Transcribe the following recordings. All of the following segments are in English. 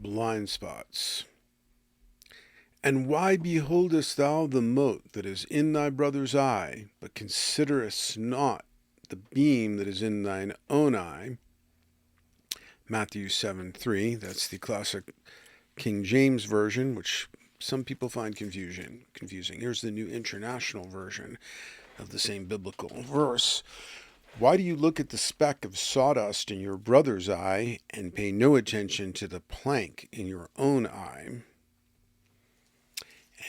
blind spots. And why beholdest thou the mote that is in thy brother's eye, but considerest not the beam that is in thine own eye? Matthew 7:3. That's the classic King James Version, which some people find confusing. Here's the New International Version of the same biblical verse. Why do you look at the speck of sawdust in your brother's eye and pay no attention to the plank in your own eye?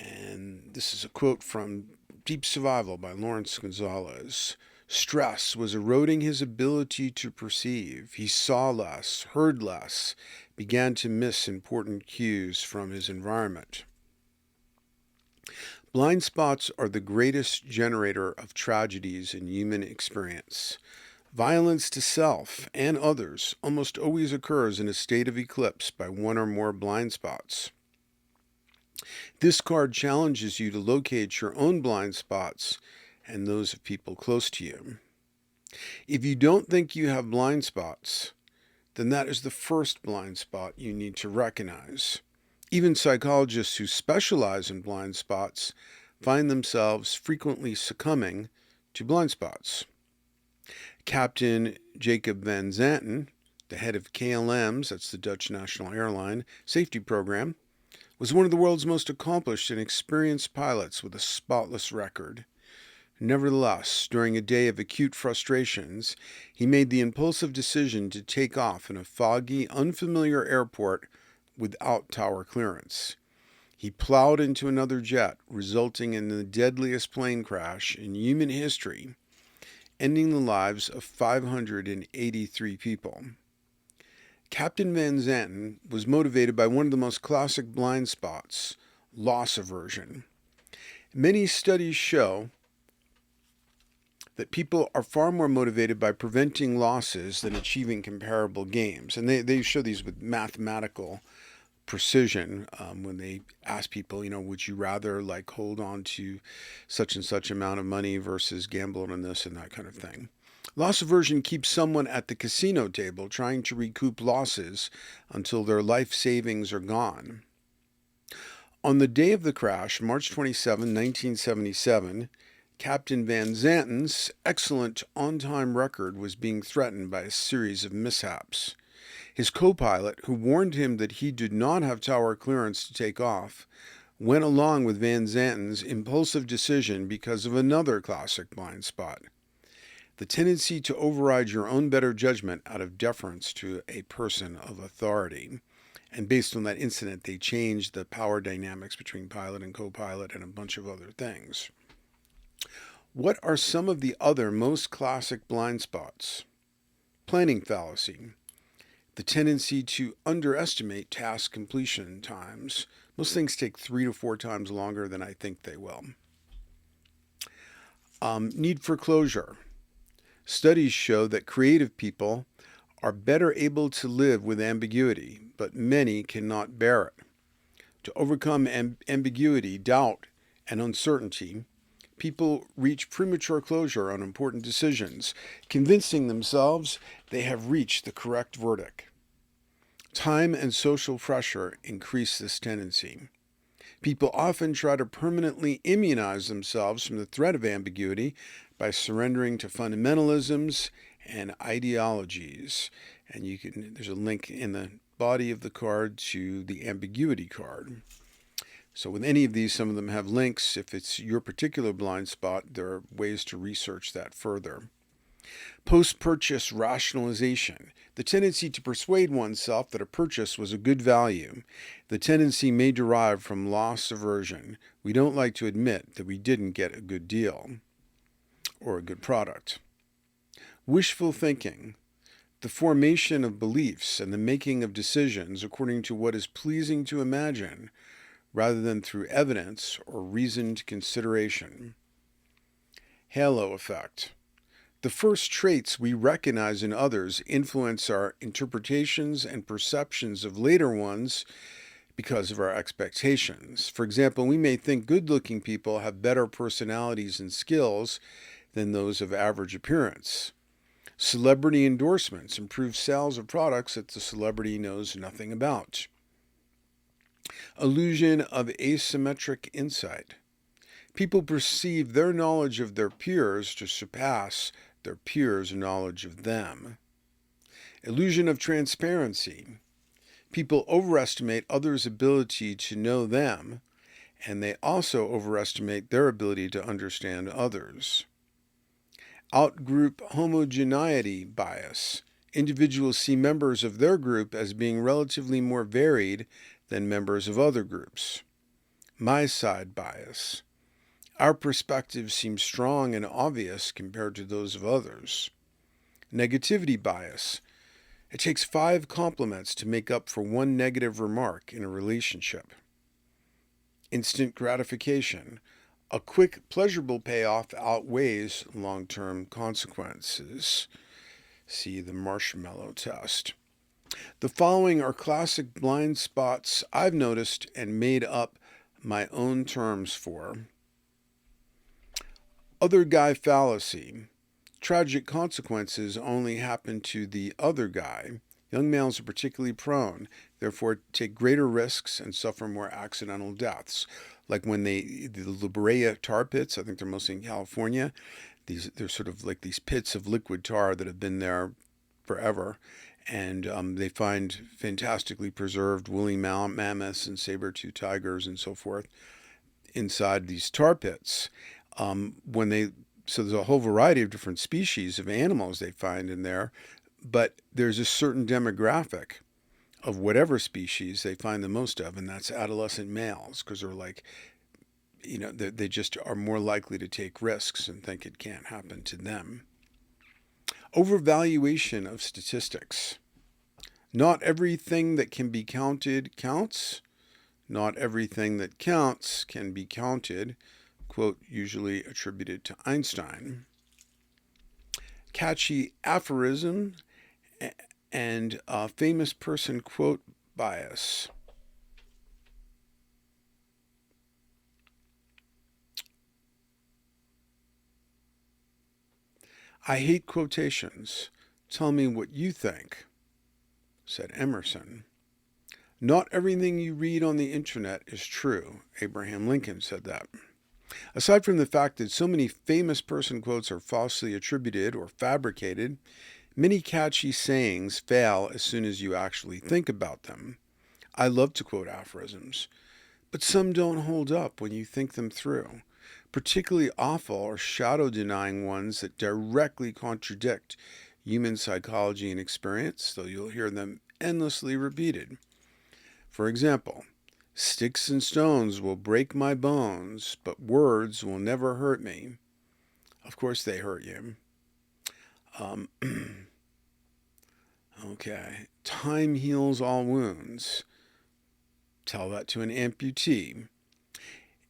And this is a quote from Deep Survival by Lawrence Gonzalez. Stress was eroding his ability to perceive. He saw less, heard less, began to miss important cues from his environment. Blind spots are the greatest generator of tragedies in human experience. Violence to self and others almost always occurs in a state of eclipse by one or more blind spots. This card challenges you to locate your own blind spots and those of people close to you. If you don't think you have blind spots, then that is the first blind spot you need to recognize. Even psychologists who specialize in blind spots find themselves frequently succumbing to blind spots. Captain Jacob Van Zanten, the head of KLM's, that's the Dutch National Airline, safety program, was one of the world's most accomplished and experienced pilots with a spotless record. Nevertheless, during a day of acute frustrations, he made the impulsive decision to take off in a foggy, unfamiliar airport without tower clearance. He plowed into another jet, resulting in the deadliest plane crash in human history, ending the lives of 583 people. Captain Van Zanten was motivated by one of the most classic blind spots, loss aversion. Many studies show that people are far more motivated by preventing losses than achieving comparable gains. And they show these with mathematical precision when they ask people, would you rather hold on to such and such amount of money versus gamble on this and that kind of thing. Loss aversion keeps someone at the casino table trying to recoup losses until their life savings are gone. On the day of the crash, March 27, 1977, Captain Van Zanten's excellent on-time record was being threatened by a series of mishaps. His co-pilot, who warned him that he did not have tower clearance to take off, went along with Van Zanten's impulsive decision because of another classic blind spot: the tendency to override your own better judgment out of deference to a person of authority. And based on that incident, they changed the power dynamics between pilot and co-pilot and a bunch of other things. What are some of the other most classic blind spots? Planning fallacy. The tendency to underestimate task completion times. Most things take 3 to 4 times longer than I think they will. Need for closure. Studies show that creative people are better able to live with ambiguity, but many cannot bear it. To overcome ambiguity, doubt, and uncertainty, people reach premature closure on important decisions, convincing themselves they have reached the correct verdict. Time and social pressure increase this tendency. People often try to permanently immunize themselves from the threat of ambiguity by surrendering to fundamentalisms and ideologies. And there's a link in the body of the card to the ambiguity card. So with any of these, some of them have links. If it's your particular blind spot, there are ways to research that further. Post-purchase rationalization. The tendency to persuade oneself that a purchase was a good value. The tendency may derive from loss aversion. We don't like to admit that we didn't get a good deal or a good product. Wishful thinking. The formation of beliefs and the making of decisions according to what is pleasing to imagine, rather than through evidence or reasoned consideration. Halo effect. The first traits we recognize in others influence our interpretations and perceptions of later ones because of our expectations. For example, we may think good-looking people have better personalities and skills than those of average appearance. Celebrity endorsements improve sales of products that the celebrity knows nothing about. Illusion of asymmetric insight. People perceive their knowledge of their peers to surpass their peers' knowledge of them. Illusion of transparency. People overestimate others' ability to know them, and they also overestimate their ability to understand others. Outgroup homogeneity bias. Individuals see members of their group as being relatively more varied than members of other groups. My side bias. Our perspectives seem strong and obvious compared to those of others. Negativity bias. It takes 5 compliments to make up for one negative remark in a relationship. Instant gratification. A quick, pleasurable payoff outweighs long-term consequences. See the marshmallow test. The following are classic blind spots I've noticed and made up my own terms for. Other guy fallacy. Tragic consequences only happen to the other guy. Young males are particularly prone, therefore take greater risks and suffer more accidental deaths. Like when the La Brea tar pits, I think they're mostly in California. They're sort of like these pits of liquid tar that have been there forever. And they find fantastically preserved woolly mammoths and saber-toothed tigers and so forth inside these tar pits. So there's a whole variety of different species of animals they find in there, but there's a certain demographic of whatever species they find the most of, and that's adolescent males, because they're like, they just are more likely to take risks and think it can't happen to them. Overvaluation of statistics. Not everything that can be counted counts. Not everything that counts can be counted. Quote usually attributed to Einstein. Catchy aphorism and famous person quote bias. I hate quotations. Tell me what you think, said Emerson. Not everything you read on the internet is true. Abraham Lincoln said that. Aside from the fact that so many famous person quotes are falsely attributed or fabricated, many catchy sayings fail as soon as you actually think about them. I love to quote aphorisms, but some don't hold up when you think them through. Particularly awful are shadow-denying ones that directly contradict human psychology and experience, though you'll hear them endlessly repeated. For example, sticks and stones will break my bones, but words will never hurt me. Of course they hurt you. Okay. Time heals all wounds. Tell that to an amputee.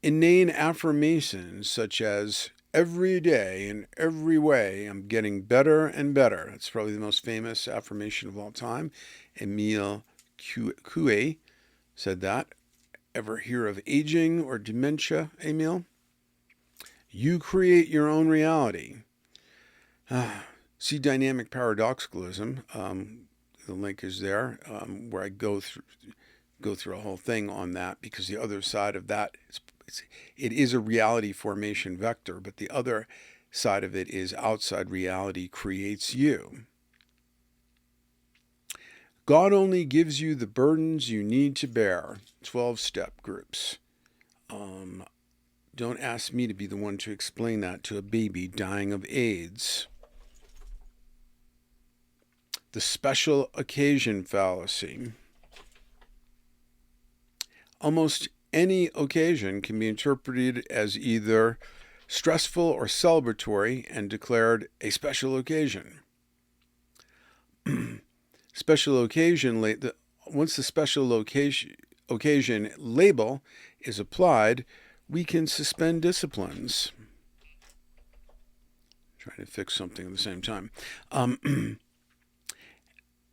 Inane affirmations such as, every day in every way I'm getting better and better. That's probably the most famous affirmation of all time. Emile Coué said that. Ever hear of aging or dementia, Emile? You create your own reality. See Dynamic Paradoxicalism. The link is there, where I go through a whole thing on that, because the other side of that it is a reality formation vector, but the other side of it is outside reality creates you. God only gives you the burdens you need to bear. 12-step groups. Don't ask me to be the one to explain that to a baby dying of AIDS. The special occasion fallacy. Almost any occasion can be interpreted as either stressful or celebratory and declared a special occasion. Special occasion, once the special occasion label is applied, we can suspend disciplines. Trying to fix something at the same time.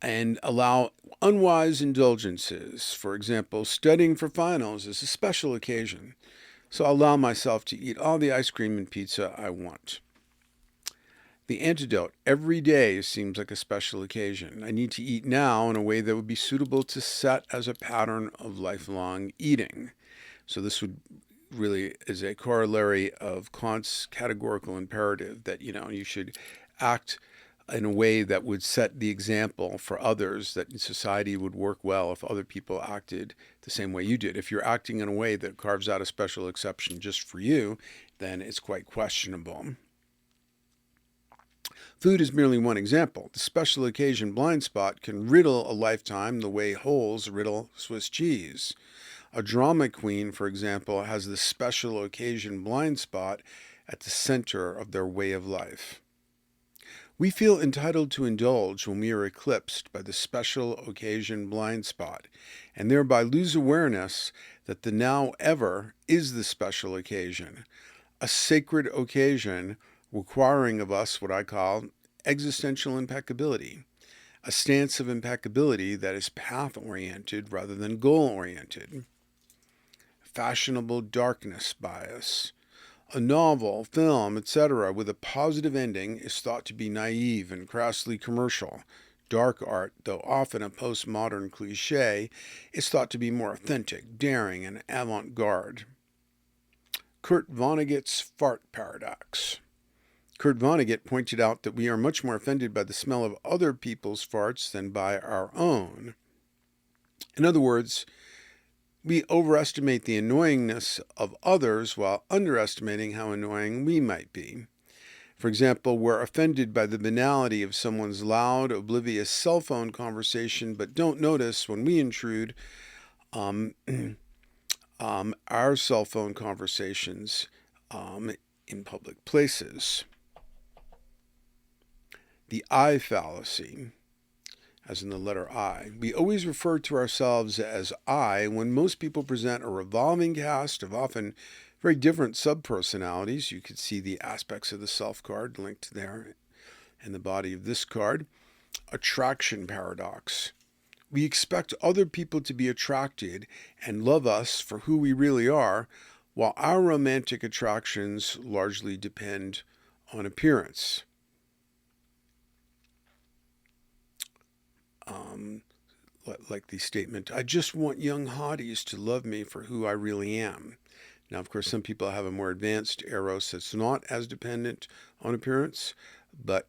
And allow unwise indulgences. For example, studying for finals is a special occasion, so I'll allow myself to eat all the ice cream and pizza I want. The antidote: every day seems like a special occasion. I need to eat now in a way that would be suitable to set as a pattern of lifelong eating. So this would really is a corollary of Kant's categorical imperative that you should act in a way that would set the example for others, that in society would work well if other people acted the same way you did. If you're acting in a way that carves out a special exception just for you, then it's quite questionable. Food is merely one example. The special occasion blind spot can riddle a lifetime the way holes riddle Swiss cheese. A drama queen, for example, has the special occasion blind spot at the center of their way of life. We feel entitled to indulge when we are eclipsed by the special occasion blind spot, and thereby lose awareness that the now ever is the special occasion, a sacred occasion requiring of us what I call existential impeccability, a stance of impeccability that is path-oriented rather than goal-oriented. Fashionable darkness bias. A novel, film, etc., with a positive ending is thought to be naive and crassly commercial. Dark art, though often a postmodern cliché, is thought to be more authentic, daring, and avant-garde. Kurt Vonnegut's fart paradox. Kurt Vonnegut pointed out that we are much more offended by the smell of other people's farts than by our own. In other words, we overestimate the annoyingness of others while underestimating how annoying we might be. For example, we're offended by the banality of someone's loud, oblivious cell phone conversation, but don't notice when we intrude our cell phone conversations in public places. The I fallacy, as in the letter I. We always refer to ourselves as I when most people present a revolving cast of often very different subpersonalities. You could see the aspects of the self card linked there in the body of this card. Attraction paradox. We expect other people to be attracted and love us for who we really are, while our romantic attractions largely depend on appearance. Like the statement, I just want young hotties to love me for who I really am. Now, of course, some people have a more advanced eros that's not as dependent on appearance, but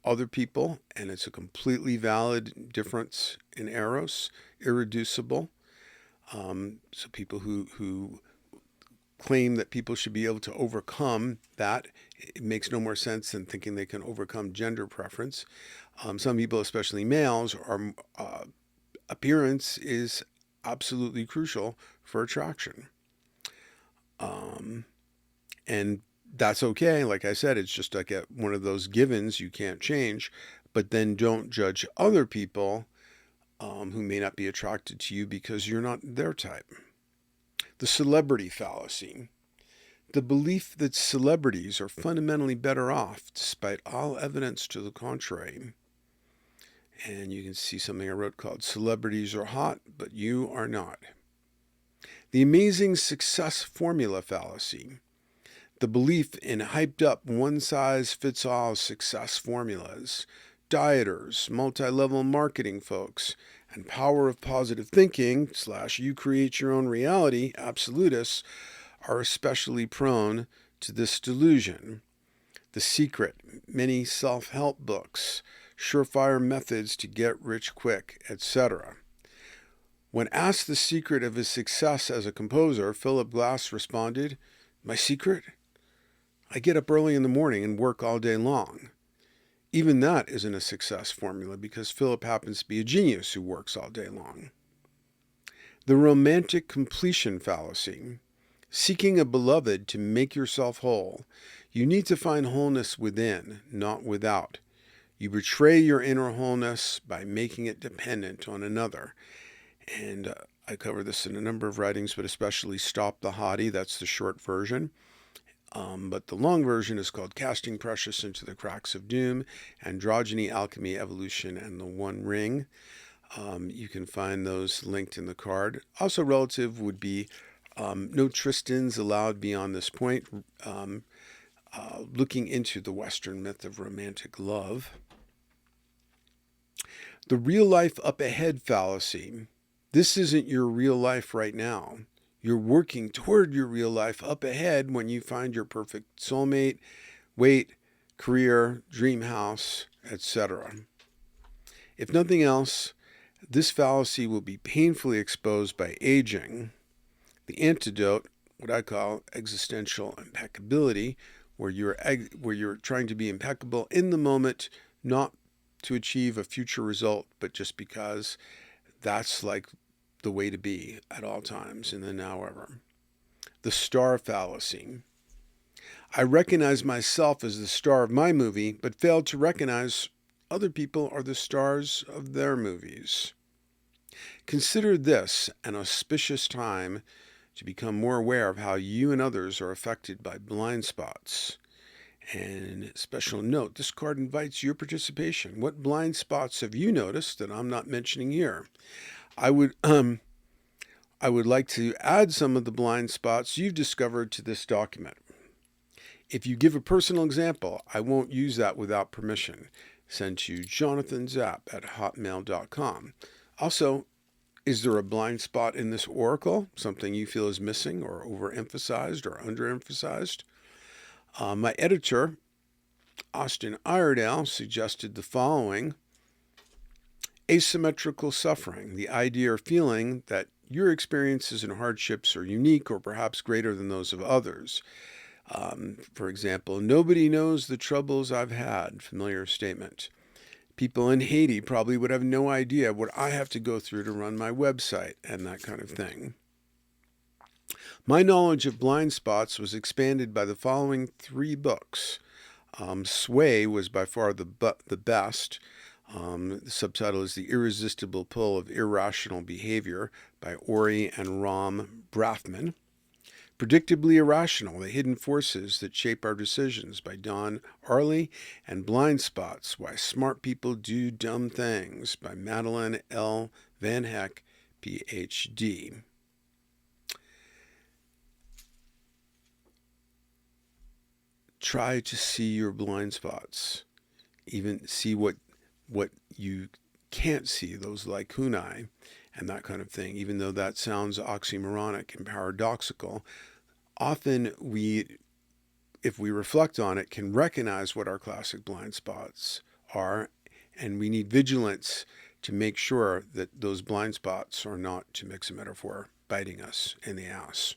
other people, and it's a completely valid difference in eros, irreducible. So people who claim that people should be able to overcome that, it makes no more sense than thinking they can overcome gender preference. Some people, especially males, are appearance is absolutely crucial for attraction. And that's okay. Like I said, it's just like one of those givens you can't change. But then don't judge other people who may not be attracted to you because you're not their type. The celebrity fallacy. The belief that celebrities are fundamentally better off despite all evidence to the contrary. And you can see something I wrote called Celebrities Are Hot, but You Are Not. The amazing success formula fallacy. The belief in hyped up one-size-fits-all success formulas, dieters, multi-level marketing folks, and power of positive thinking / you create your own reality absolutists are especially prone to this delusion. The Secret, many self-help books, surefire methods to get rich quick, etc. When asked the secret of his success as a composer, Philip Glass responded, "My secret? I get up early in the morning and work all day long." Even that isn't a success formula because Philip happens to be a genius who works all day long. The romantic completion fallacy. Seeking a beloved to make yourself whole. You need to find wholeness within, not without. You betray your inner wholeness by making it dependent on another. And I cover this in a number of writings, but especially Stop the Hottie. That's the short version. But the long version is called Casting Precious into the Cracks of Doom, Androgyny, Alchemy, Evolution, and the One Ring. You can find those linked in the card. Also relative would be no Tristans allowed beyond this point. looking into the Western myth of romantic love. The real life up ahead fallacy. This isn't your real life right now. You're working toward your real life up ahead when you find your perfect soulmate, weight, career, dream house, etc. If nothing else, this fallacy will be painfully exposed by aging. The antidote, what I call existential impeccability, where you're trying to be impeccable in the moment, not to achieve a future result, but just because that's like the way to be at all times in the now ever. The star fallacy. I recognize myself as the star of my movie, but failed to recognize other people are the stars of their movies. Consider this an auspicious time to become more aware of how you and others are affected by blind spots. And special note, this card invites your participation. What blind spots have you noticed that I'm not mentioning here? I would like to add some of the blind spots you've discovered to this document. If you give a personal example, I won't use that without permission. Send to jonathanzapp@hotmail.com. Also, is there a blind spot in this oracle? Something you feel is missing or overemphasized or underemphasized? My editor, Austin Iredale, suggested the following. Asymmetrical suffering, the idea or feeling that your experiences and hardships are unique or perhaps greater than those of others. For example, nobody knows the troubles I've had, familiar statement. People in Haiti probably would have no idea what I have to go through to run my website and that kind of thing. My knowledge of blind spots was expanded by the following 3 books. Sway was by far the best. The subtitle is The Irresistible Pull of Irrational Behavior by Ori and Ram Brafman. Predictably Irrational, The Hidden Forces That Shape Our Decisions by Don Arley, and Blind Spots, Why Smart People Do Dumb Things by Madeline L. Van Heck, Ph.D. Try to see your blind spots. Even see what you can't see, those lacunae and that kind of thing. Even though that sounds oxymoronic and paradoxical, often if we reflect on it, can recognize what our classic blind spots are, and we need vigilance to make sure that those blind spots are not, to mix a metaphor, biting us in the ass.